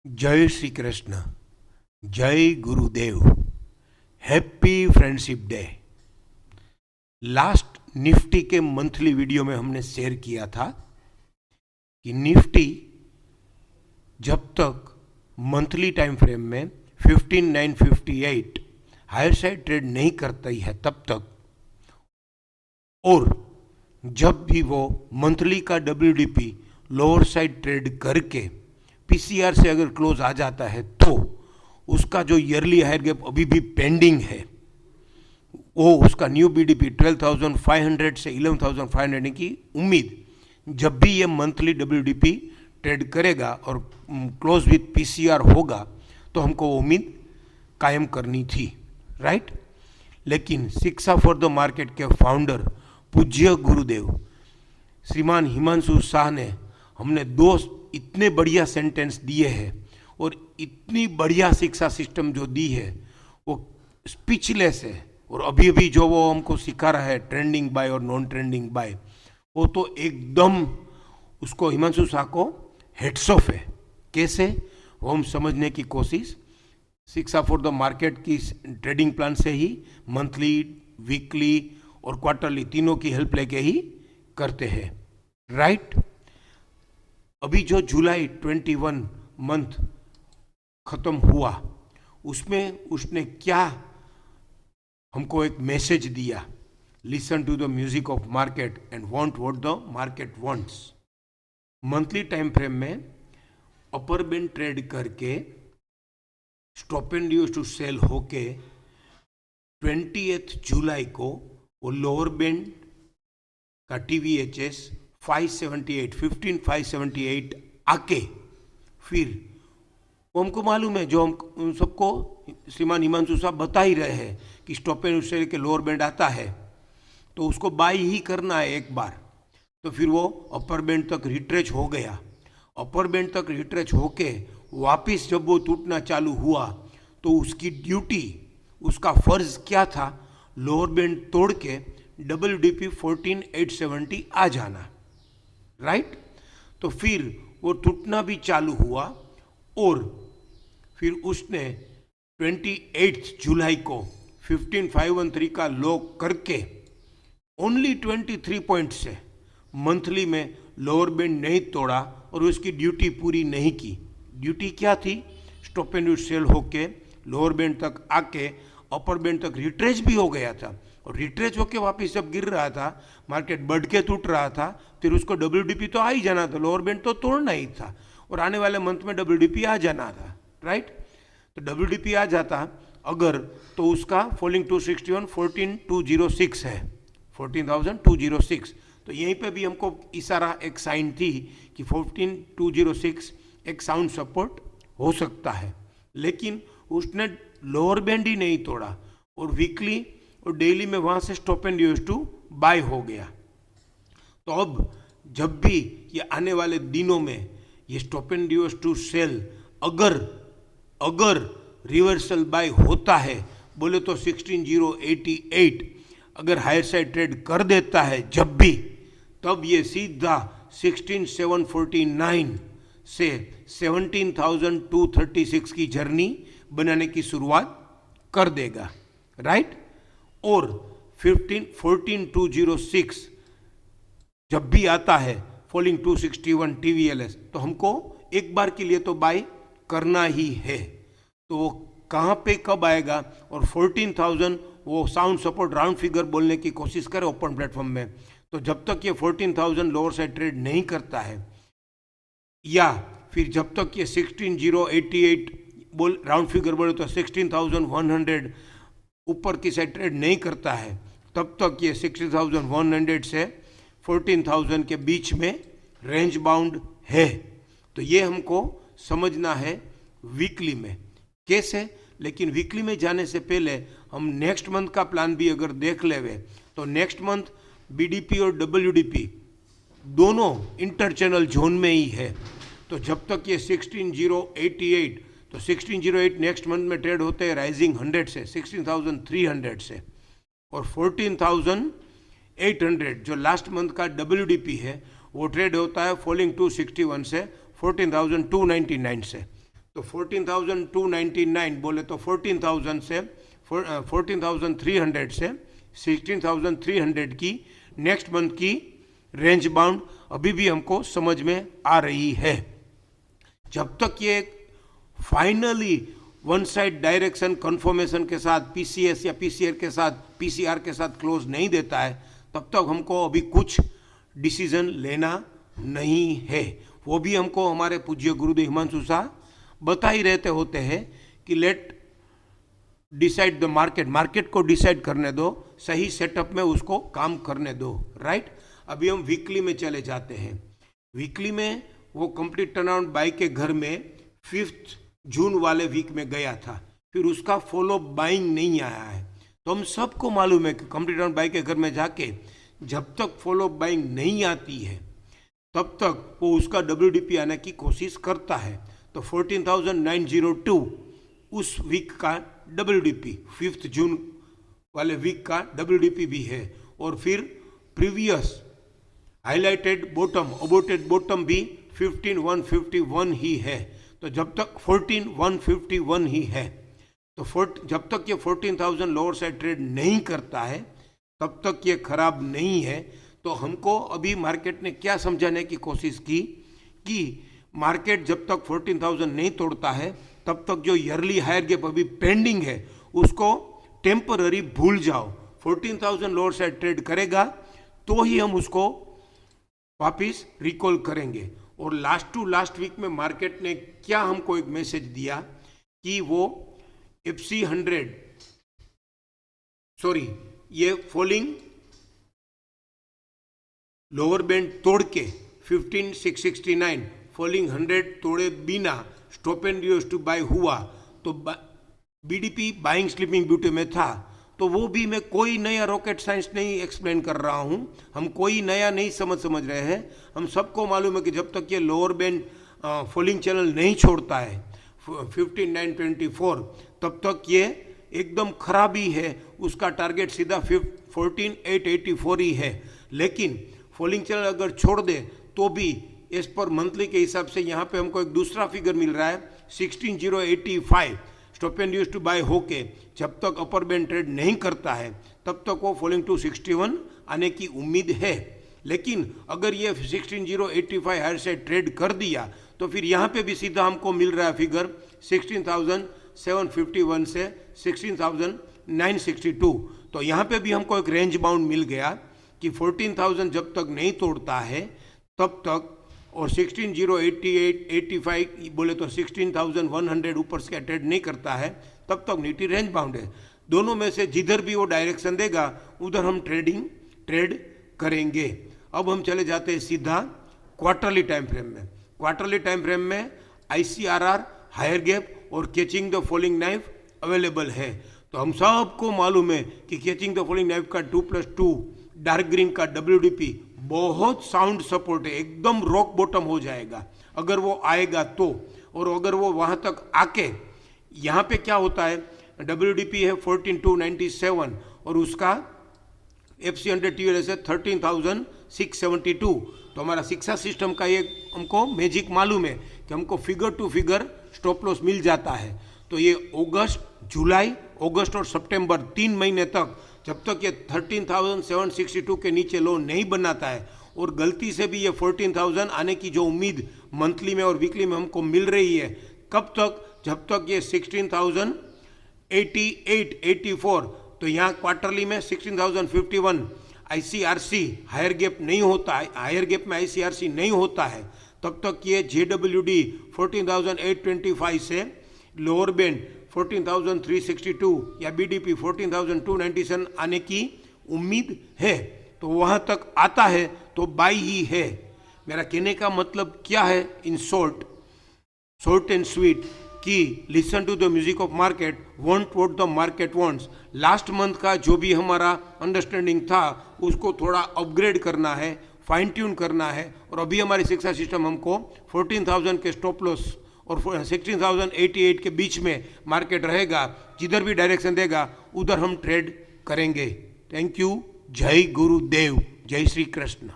जय श्री कृष्ण। जय गुरुदेव। Happy friendship day. Last Nifty के मंथली वीडियो में हमने शेयर किया था कि निफ्टी जब तक मंथली टाइम फ्रेम में 15958 हायर साइड ट्रेड नहीं करती है तब तक, और जब भी वो मंथली का डब्ल्यूडीपी लोअर साइड ट्रेड करके पीसीआर से अगर क्लोज आ जाता है तो उसका जो ईयरली हायर गैप अभी भी पेंडिंग है वो उसका न्यू बीडीपी 12,500 से 11,500 की उम्मीद जब भी ये मंथली डब्ल्यूडीपी ट्रेड करेगा और क्लोज विथ पीसीआर होगा तो हमको वो उम्मीद कायम करनी थी, राइट। लेकिन शिक्षा फॉर द मार्केट के फाउंडर पूज्य गुरुदेव श्रीमान हिमांशु शाह ने हमने दो इतने बढ़िया सेंटेंस दिए हैं और इतनी बढ़िया शिक्षा सिस्टम जो दी है वो स्पीचलेस है। और अभी अभी जो वो हमको सिखा रहा है ट्रेंडिंग बाय और नॉन ट्रेंडिंग बाय, वो तो एकदम उसको हिमांशु शाह को हेड्स ऑफ है। कैसे वो हम समझने की कोशिश शिक्षा फॉर द मार्केट की ट्रेडिंग प्लान से ही मंथली, वीकली और क्वार्टरली तीनों की हेल्प लेके ही करते हैं, राइट। अभी जो जुलाई 21 मंथ खत्म हुआ उसमें उसने क्या हमको एक मैसेज दिया, listen to the music of market and want what the market wants. Monthly time frame में अपर बैंड ट्रेड करके stop and use to sell होके 20 जुलाई को वो लोअर बैंड का टीवीएचएस 15,578 आके फिर वो हमको मालूम है, जो हम सबको श्रीमान हिमांशु साहब बता ही रहे हैं कि स्टॉप एंड सेल के लोअर बैंड आता है तो उसको बाई ही करना है एक बार। तो फिर वो अपर बैंड तक रिट्रेच हो गया। अपर बैंड तक रिट्रेच होके वापस जब वो टूटना चालू हुआ तो उसकी ड्यूटी, उसका फर्ज क्या था, लोअर बैंड तोड़ के डब्ल्यूडीपी 14,870 आ जाना, राइट। तो फिर वो टूटना भी चालू हुआ और फिर उसने 28 जुलाई को 15,513 का लो करके ओनली 23 पॉइंट से मंथली में लोअर बैंड नहीं तोड़ा और उसकी ड्यूटी पूरी नहीं की। ड्यूटी क्या थी, स्टॉप एंड सेल होके लोअर बैंड तक आके अपर बैंड तक रिट्रेच भी हो गया था और रिट्रेच होके वापस जब गिर रहा था, मार्केट बढ़ के टूट रहा था, फिर उसको डब्ल्यूडीपी तो आ ही जाना था, लोअर बैंड तो तोड़ना ही था और आने वाले मंथ में डब्ल्यूडीपी आ जाना था, राइट। तो डब्ल्यूडीपी आ जाता अगर तो उसका फॉलिंग 261 14,206 है, 14,206। तो यहीं पे भी हमको इशारा एक साइन थी कि 14,206 एक साउंड सपोर्ट हो सकता है, लेकिन उसने लोअर बैंड ही नहीं तोड़ा और वीकली और डेली में वहाँ से stop and use to buy हो गया। तो अब जब भी ये आने वाले दिनों में ये stop and use to sell अगर रिवर्सल बाय होता है, बोले तो 16,088 अगर हायर साइड ट्रेड कर देता है जब भी, तब ये सीधा 16,749 से 17,236 की जर्नी बनाने की शुरुआत कर देगा, राइट। और 14,206 जब भी आता है फॉलिंग 261 टीवीएलएस, तो हमको एक बार के लिए तो बाय करना ही है। तो वो कहाँ पे कब आएगा और 14,000 वो साउंड सपोर्ट राउंड फिगर बोलने की कोशिश करे ओपन प्लेटफॉर्म में, तो जब तक ये 14,000 लोअर साइड ट्रेड नहीं करता है या फिर जब तक ये 16,088 बोल राउंड फिगर बोले तो 16,100 ऊपर की साइड ट्रेड नहीं करता है, तब तक ये 60,100 से 14,000 के बीच में रेंज बाउंड है। तो ये हमको समझना है वीकली में कैसे। लेकिन वीकली में जाने से पहले हम नेक्स्ट मंथ का प्लान भी अगर देख लेवे तो नेक्स्ट मंथ बीडीपी और डब्ल्यूडीपी दोनों इंटर चैनल जोन में ही है। तो जब तक ये 16,088, तो 1608 नेक्स्ट मंथ में ट्रेड होते हैं राइजिंग 100 से 16,300 से, और 14,800 जो लास्ट मंथ का डब्ल्यूडीपी है वो ट्रेड होता है फॉलिंग 261 से 14,299 से। तो 14,299 बोले तो 14,000 से 14,300 से 16,300 की नेक्स्ट मंथ की रेंज बाउंड अभी भी हमको समझ में आ रही है। जब तक ये finally one side direction confirmation के साथ पीसीएस या पीसीआर के साथ क्लोज नहीं देता है, तब तक हमको अभी कुछ डिसीजन लेना नहीं है। वो भी हमको हमारे पूज्य गुरुदेव हिमांशु शाह बता ही रहते होते हैं कि लेट डिसाइड द मार्केट को डिसाइड करने दो, सही सेटअप में उसको काम करने दो, राइट। अभी हम वीकली में चले जाते हैं। वीकली में वो कंप्लीट टर्नआउट बाई के घर में 5 जून वाले वीक में गया था, फिर उसका फॉलो बाइंग नहीं आया है। तो हम सबको मालूम है कि कंप्लीट टर्नआउट बाई के घर में जाके जब तक फॉलो बाइंग नहीं आती है तब तक वो उसका WDP आने की कोशिश करता है। तो 14,902 उस वीक का WDP 5 जून वाले वीक का WDP भी है, और फिर प्रीवियस हाईलाइटेड बॉटम अबोटेड बॉटम भी 15,151 ही है। तो जब तक 14,151 ही है, तो जब तक ये 14,000 लोअर साइड ट्रेड नहीं करता है तब तक ये खराब नहीं है। तो हमको अभी मार्केट ने क्या समझाने की कोशिश की कि मार्केट जब तक 14,000 नहीं तोड़ता है तब तक जो ईयरली हायर गैप अभी पेंडिंग है उसको टेम्पररी भूल जाओ। 14,000 लोअर साइड ट्रेड करेगा तो ही हम उसको वापिस रिकॉल करेंगे। और लास्ट वीक में मार्केट ने क्या हमको एक मैसेज दिया कि वो FTSE 100 ये फॉलिंग लोअर बैंड तोड़ के 15,669 फॉलिंग 100 तोड़े बिना stop and use to buy हुआ, तो BDP बाइंग स्लीपिंग ब्यूटी में था। तो वो भी मैं कोई नया रॉकेट साइंस नहीं एक्सप्लेन कर रहा हूँ, हम कोई नया नहीं समझ रहे हैं। हम सबको मालूम है कि जब तक ये लोअर बैंड फॉलिंग चैनल नहीं छोड़ता है 15,924 तब तक ये एकदम खराबी है। उसका टारगेट सीधा 14,884 ही है। लेकिन फॉलिंग चैनल अगर छोड़ दे तो भी इस पर मंथली के हिसाब से यहाँ पे हमको एक दूसरा फिगर मिल रहा है 16,085 stop and use to buy होके जब तक अपर बैंड ट्रेड नहीं करता है तब तक वो फॉलिंग टू 61 आने की उम्मीद है। लेकिन अगर ये 16,085 हायर से ट्रेड कर दिया तो फिर यहाँ पे भी सीधा हमको मिल रहा है फिगर 16,751 से 16,962। तो यहाँ पे भी हमको एक रेंज बाउंड मिल गया कि 14,000 जब तक नहीं तोड़ता है तब तक, और 16,085 बोले तो 16,100 ऊपर से ट्रेड नहीं करता है तब तक निफ्टी रेंज बाउंड है। दोनों में से जिधर भी वो डायरेक्शन देगा उधर हम ट्रेड करेंगे। अब हम चले जाते हैं सीधा क्वार्टरली टाइम फ्रेम में। क्वार्टरली टाइम फ्रेम में ICRR हायर गैप और catching the falling knife available है। तो हम सबको मालूम है कि कैचिंग द फॉलिंग नाइफ का 2+2 डार्क ग्रीन का WDP बहुत साउंड सपोर्ट है, एकदम रॉक बॉटम हो जाएगा अगर वो आएगा तो। और अगर वो वहाँ तक आके यहाँ पे क्या होता है, WDP है 14,297 और उसका FTSE 100 TLS है 13,672। तो हमारा शिक्षा सिस्टम का ये हमको मैजिक मालूम है कि हमको figure to figure stop loss मिल जाता है। तो ये जुलाई अगस्त और सितंबर 3 महीने तक जब तक ये 13,762 के नीचे लो नहीं बनाता है और गलती से भी ये 14,000 आने की जो उम्मीद मंथली में और वीकली में हमको मिल रही है, कब तक, जब तक ये 16,088 84, तो यहाँ क्वार्टरली में 16,051 ICRC हायर गैप नहीं होता है, हायर गैप में ICRC नहीं होता है, तब तक ये JWD 14,825 से लोअर बैंड 14,362 या BDP 14,297 आने की उम्मीद है। तो वहाँ तक आता है तो बाई ही है। मेरा कहने का मतलब क्या है, इन शॉर्ट एंड स्वीट, कि listen to the music of market, want what the market wants. Last month का जो भी हमारा अंडरस्टैंडिंग था उसको थोड़ा अपग्रेड करना है, फाइन ट्यून करना है। और अभी हमारी शिक्षा सिस्टम हमको 14,000 के स्टॉप लॉस और 16,088 के बीच में मार्केट रहेगा, जिधर भी डायरेक्शन देगा उधर हम ट्रेड करेंगे। Thank you. जय गुरुदेव, जय श्री कृष्ण।